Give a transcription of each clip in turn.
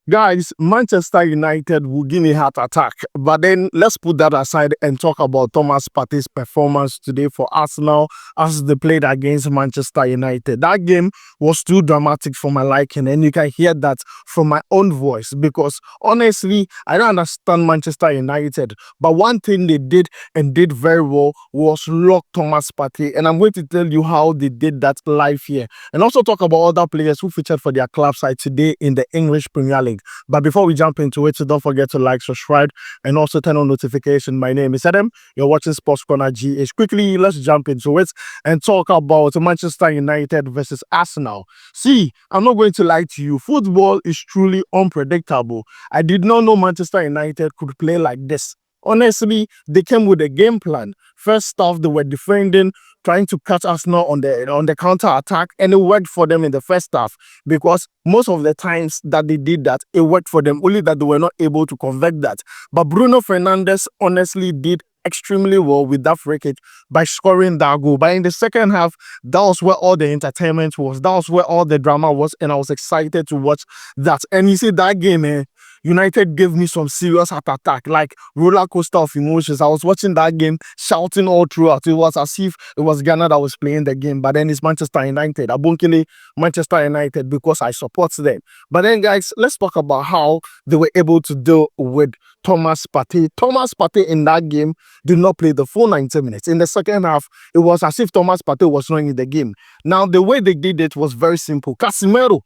Guys, Manchester United will give me heart attack. But then let's put that aside and talk about Thomas Partey's performance today for Arsenal as they played against Manchester United. That game was too dramatic for my liking, and you can hear that from my own voice because honestly, I don't understand Manchester United. But one thing they did and did very well was lock Thomas Partey, and I'm going to tell you how they did that live here, and also talk about other players who featured for their club side today in the English Premier League. But before we jump into it, so don't forget to like, subscribe, and also turn on notification. My name is Adam. You're watching SportsCornerGH. Quickly, let's jump into it and talk about Manchester United versus Arsenal. See, I'm not going to lie to you. Football is truly unpredictable. I did not know Manchester United could play like this. Honestly, they came with a game plan. First off, they were defending, trying to catch Arsenal on the counter attack, and it worked for them in the first half because most of the times that they did that, it worked for them. Only that they were not able to convert that. But Bruno Fernandes honestly did extremely well with that free kick by scoring that goal. But in the second half, that was where all the entertainment was. That was where all the drama was, and I was excited to watch that. And you see that game, United gave me some serious heart attack, like roller coaster of emotions. I was watching that game, shouting all throughout. It was as if it was Ghana that was playing the game, but then it's Manchester United. Abunkele Manchester United because I support them. But then, guys, let's talk about how they were able to deal with Thomas Partey. Thomas Partey in that game did not play the full 90 minutes. In the second half, it was as if Thomas Partey was not in the game. Now, the way they did it was very simple. Casemiro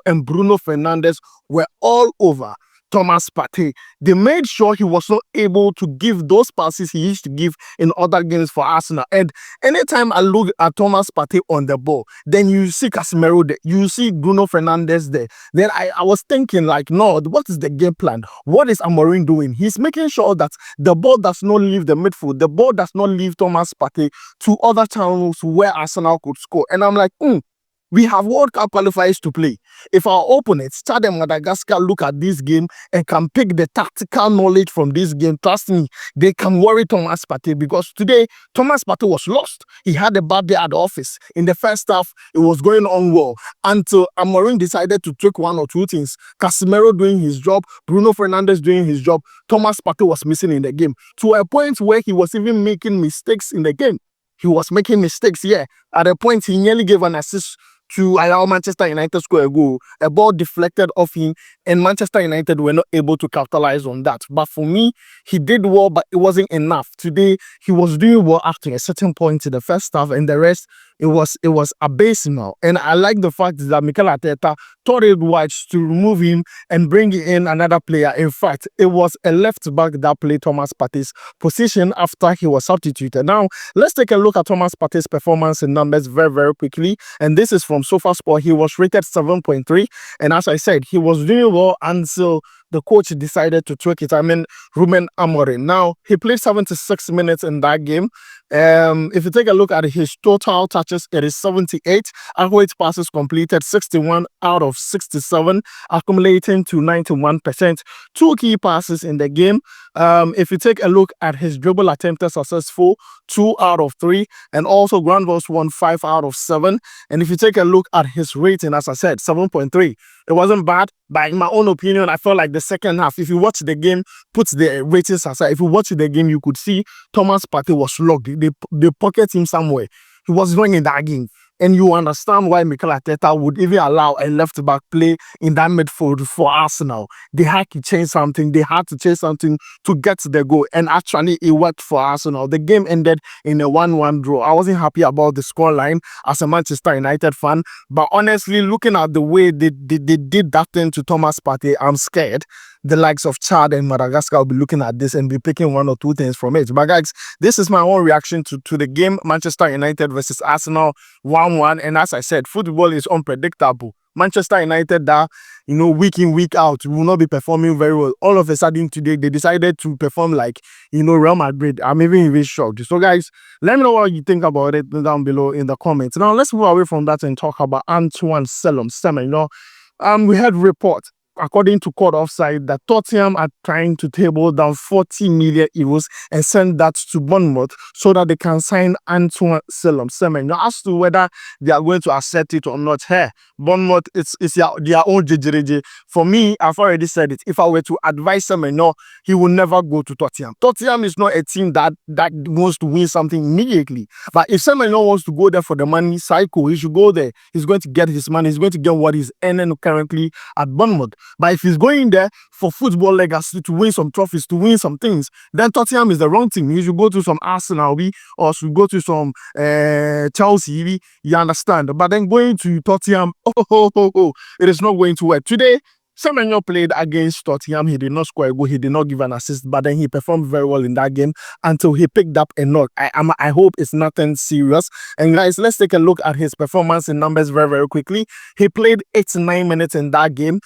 and Bruno Fernandes were all over Thomas Partey. They made sure he was not able to give those passes he used to give in other games for Arsenal. And anytime I look at Thomas Partey on the ball, then you see Casemiro there, you see Bruno Fernandes there. Then I was thinking like, no, what is the game plan? What is Amorim doing? He's making sure that the ball does not leave the midfield. The ball does not leave Thomas Partey to other channels where Arsenal could score. And I'm like, we have World Cup qualifiers to play. If our opponents, Chad and Madagascar, look at this game and can pick the tactical knowledge from this game, trust me, they can worry Thomas Partey because today, Thomas Partey was lost. He had a bad day at the office. In the first half, it was going on well until Amorim decided to tweak one or two things. Casemiro doing his job, Bruno Fernandes doing his job. Thomas Partey was missing in the game to a point where he was even making mistakes in the game. He was making mistakes, yeah. At a point, he nearly gave an assist to allow Manchester United to score a goal. A ball deflected off him, and Manchester United were not able to capitalize on that. But for me, he did well, but it wasn't enough. Today, he was doing well after a certain point in the first half, and the rest, it was abysmal. And I like the fact that Mikel Arteta thought it wise to remove him and bring in another player. In fact, it was a left back that played Thomas Partey's position after he was substituted. Now, let's take a look at Thomas Partey's performance in numbers very, very quickly. And this is from SofaSport. He was rated 7.3. And as I said, he was doing well until the coach decided to tweak it. I mean, Ruben Amorim. Now, he played 76 minutes in that game. If you take a look at his total touches, it is 78. Accurate passes completed 61 out of 67, accumulating to 91%. Two key passes in the game. If you take a look at his dribble attempted successful, 2 out of 3, and also ground balls won 5 out of 7. And if you take a look at his rating, as I said, 7.3. It wasn't bad, but in my own opinion, I felt like the second half, if you watch the game, put the ratings aside, if you watch the game, you could see Thomas Partey was locked. They pocket him somewhere. He was going in that game. And you understand why Mikel Arteta would even allow a left-back play in that midfield for Arsenal. They had to change something. They had to change something to get the goal. And actually, it worked for Arsenal. The game ended in a 1-1 draw. I wasn't happy about the scoreline as a Manchester United fan. But honestly, looking at the way they did that thing to Thomas Partey, I'm scared the likes of Chad and Madagascar will be looking at this and be picking one or two things from it. But guys, this is my own reaction to the game, Manchester United versus Arsenal 1-1. And as I said, football is unpredictable. Manchester United that, week in, week out, will not be performing very well. All of a sudden today, they decided to perform like, Real Madrid. I'm even shocked. So guys, let me know what you think about it down below in the comments. Now, let's move away from that and talk about Antoine Semenyo. We had reports according to court offside, that Tottenham are trying to table down 40 million euros and send that to Bournemouth so that they can sign Antoine Semenyo. As to whether they are going to accept it or not, hey, Bournemouth, it's their own JJJ. For me, I've already said it. If I were to advise Semenyo, he will never go to Tottenham. Tottenham is not a team that wants to win something immediately. But if Semenyo wants to go there for the money cycle, he should go there. He's going to get his money. He's going to get what he's earning currently at Bournemouth. But if he's going there for football legacy, to win some trophies, to win some things, then Tottenham is the wrong team. You should go to some Arsenal, or should go to some Chelsea, you understand. But then going to Tottenham, it is not going to work. Today, Semenyo played against Tottenham. He did not score a goal. He did not give an assist, but then he performed very well in that game until he picked up a knock. I hope it's nothing serious. And guys, let's take a look at his performance in numbers very, very quickly. He played 89 minutes in that game.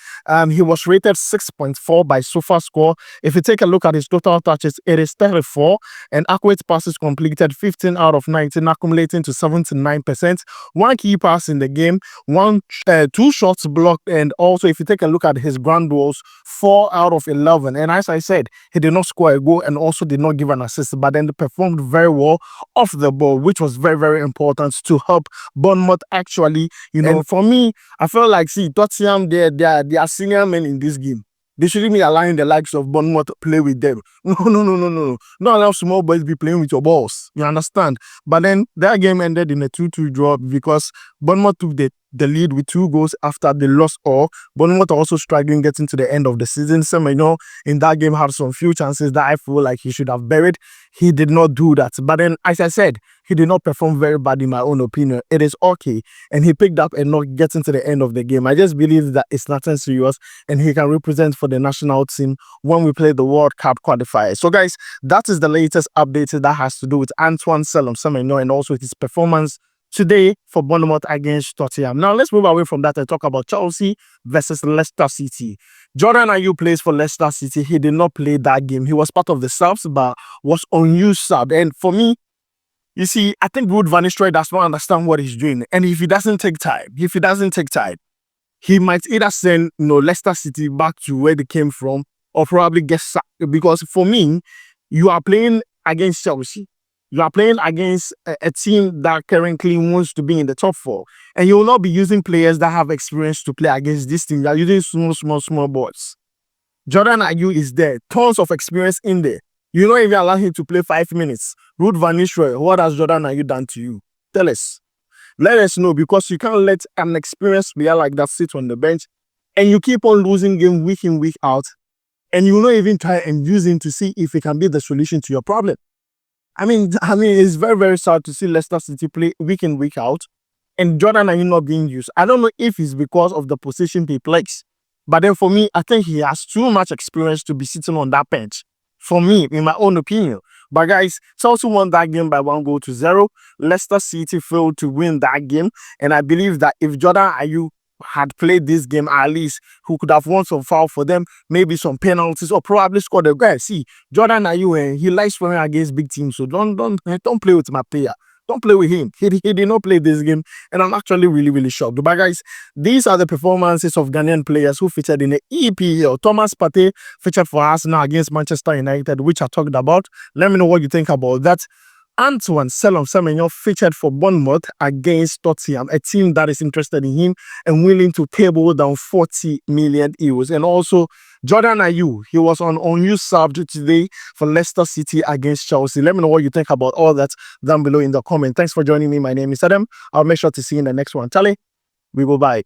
He was rated 6.4 by SofaScore. If you take a look at his total touches, it is 34, and accurate passes completed 15 out of 19, accumulating to 79%. One key pass in the game, two shots blocked, and also if you take a look at his ground duels, 4 out of 11. And as I said, he did not score a goal and also did not give an assist, but then performed very well off the ball, which was very, very important to help Bournemouth actually, And for me, I felt like, see, Tottenham, they are senior men in this game. They shouldn't be allowing the likes of Bournemouth to play with them. No. Not allow small boys be playing with your balls. You understand? But then that game ended in a 2-2 draw because Bournemouth took the lead with 2 goals after they lost all. Bournemouth are also struggling getting to the end of the season. Semenyo in that game had some few chances that I feel like he should have buried. He did not do that. But then, as I said, he did not perform very bad in my own opinion. It is okay. And he picked up and not getting to the end of the game. I just believe that it's nothing serious and he can represent for the national team when we play the World Cup qualifiers. So guys, that is the latest update that has to do with Antoine Semenyo and also his performance today for Bournemouth against Tottenham. Now, let's move away from that and talk about Chelsea versus Leicester City. Jordan Ayew plays for Leicester City. He did not play that game. He was part of the subs, but was unused sub. And for me, you see, I think Ruud van Nistelrooy does not understand what he's doing. And if he doesn't take time, he might either send Leicester City back to where they came from or probably get sacked. Because for me, you are playing against Chelsea. You are playing against a team that currently wants to be in the top 4. And you will not be using players that have experience to play against this team. You are using small boys. Jordan Ayew is there. Tons of experience in there. You don't even allow him to play 5 minutes. Ruud van Nistelrooy, what has Jordan Ayew done to you? Tell us. Let us know, because you can't let an experienced player like that sit on the bench and you keep on losing game week in, week out. And you will not even try and use him to see if he can be the solution to your problem. I mean, it's very, very sad to see Leicester City play week in, week out, and Jordan Ayew not being used. I don't know if it's because of the position he plays, but then for me, I think he has too much experience to be sitting on that bench. For me, in my own opinion. But guys, Chelsea won that game by 1-0. Leicester City failed to win that game, and I believe that if Jordan Ayew had played this game, at least who could have won some foul for them, maybe some penalties, or probably scored a goal. See, Jordan Ayew, he likes playing against big teams, so don't play with my player. Don't play with him. He did not play this game, and I'm actually really, really shocked. But guys, these are the performances of Ghanaian players who featured in the EPL. Thomas Partey featured for Arsenal against Manchester United, which I talked about. Let me know what you think about that. Antoine Semenyo featured for Bournemouth against Tottenham, a team that is interested in him and willing to table down 40 million euros. And also, Jordan Ayew, he was on unused sub today for Leicester City against Chelsea. Let me know what you think about all that down below in the comment. Thanks for joining me. My name is Adam. I'll make sure to see you in the next one. Charlie, we go bye.